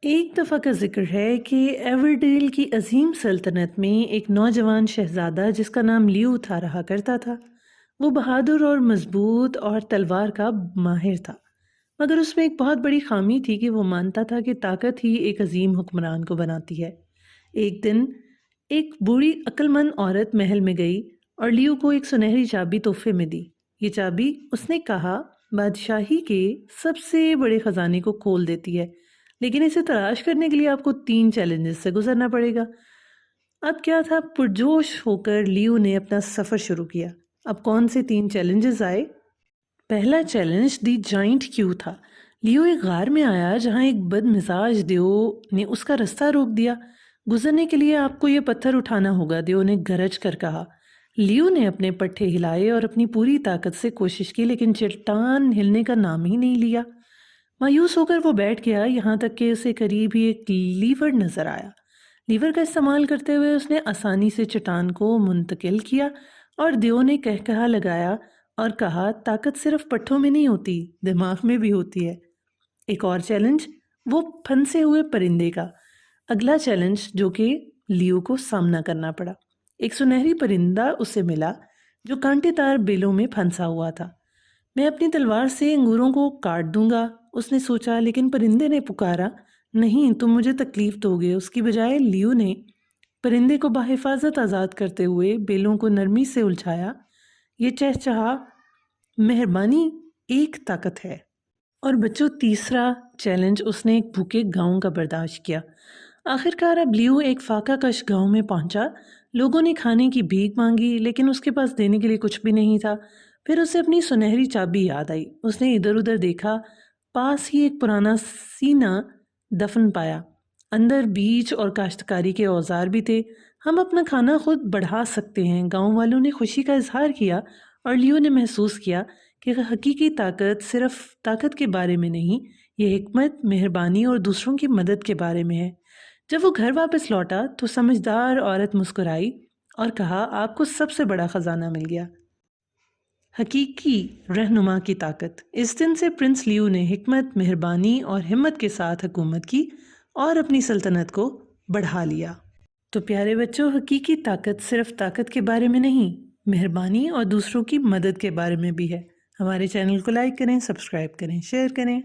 ایک دفعہ کا ذکر ہے کہ ایورڈیل کی عظیم سلطنت میں ایک نوجوان شہزادہ جس کا نام لیو تھا رہا کرتا تھا۔ وہ بہادر اور مضبوط اور تلوار کا ماہر تھا، مگر اس میں ایک بہت بڑی خامی تھی کہ وہ مانتا تھا کہ طاقت ہی ایک عظیم حکمران کو بناتی ہے۔ ایک دن ایک بوڑھی عقل مند عورت محل میں گئی اور لیو کو ایک سنہری چابی تحفے میں دی۔ یہ چابی، اس نے کہا، بادشاہی کے سب سے بڑے خزانے کو کھول دیتی ہے، لیکن اسے تلاش کرنے کے لیے آپ کو 3 چیلنجز سے گزرنا پڑے گا۔ اب کیا تھا، پرجوش ہو کر لیو نے اپنا سفر شروع کیا۔ اب کون سے 3 چیلنجز آئے؟ پہلا چیلنج دی جائنٹ کیو تھا۔ لیو ایک غار میں آیا جہاں ایک بد مزاج دیو نے اس کا رستہ روک دیا۔ گزرنے کے لیے آپ کو یہ پتھر اٹھانا ہوگا، دیو نے گرج کر کہا۔ لیو نے اپنے پٹھے ہلائے اور اپنی پوری طاقت سے کوشش کی، لیکن چٹان ہلنے کا نام ہی نہیں لیا۔ مایوس ہو کر وہ بیٹھ گیا، یہاں تک کہ اسے قریب ہی ایک لیور نظر آیا۔ لیور کا استعمال کرتے ہوئے اس نے آسانی سے چٹان کو منتقل کیا اور دیو نے کہا لگایا اور کہا، طاقت صرف پٹھوں میں نہیں ہوتی، دماغ میں بھی ہوتی ہے۔ ایک اور چیلنج، وہ پھنسے ہوئے پرندے کا۔ اگلا چیلنج جو کہ لیو کو سامنا کرنا پڑا۔ ایک سنہری پرندہ اسے ملا جو کانٹے دار بیلوں میں پھنسا ہوا تھا۔ میں اپنی تلوار سے انگوروں کو کاٹ دوں گا، اس نے سوچا، لیکن پرندے نے پکارا، نہیں، تم مجھے تکلیف دو گے۔ اس کی بجائے لیو نے پرندے کو بحفاظت آزاد کرتے ہوئے بیلوں کو نرمی سے الجھایا۔ یہ چہچہا، مہربانی ایک طاقت ہے۔ اور بچوں، تیسرا چیلنج اس نے ایک بھوکے گاؤں کا برداشت کیا۔ آخرکار اب لیو ایک فاقہ کش گاؤں میں پہنچا۔ لوگوں نے کھانے کی بھیک مانگی، لیکن اس کے پاس دینے کے لیے کچھ بھی نہیں تھا۔ پھر اسے اپنی سنہری چابی یاد آئی۔ اس نے ادھر ادھر دیکھا، پاس ہی ایک پرانا سینہ دفن پایا۔ اندر بیج اور کاشتکاری کے اوزار بھی تھے۔ ہم اپنا کھانا خود بڑھا سکتے ہیں، گاؤں والوں نے خوشی کا اظہار کیا، اور لیو نے محسوس کیا کہ حقیقی طاقت صرف طاقت کے بارے میں نہیں، یہ حکمت، مہربانی اور دوسروں کی مدد کے بارے میں ہے۔ جب وہ گھر واپس لوٹا تو سمجھدار عورت مسکرائی اور کہا، آپ کو سب سے بڑا خزانہ مل گیا، حقیقی رہنما کی طاقت۔ اس دن سے پرنس لیو نے حکمت، مہربانی اور ہمت کے ساتھ حکومت کی اور اپنی سلطنت کو بڑھا لیا۔ تو پیارے بچوں، حقیقی طاقت صرف طاقت کے بارے میں نہیں، مہربانی اور دوسروں کی مدد کے بارے میں بھی ہے۔ ہمارے چینل کو لائک کریں، سبسکرائب کریں، شیئر کریں۔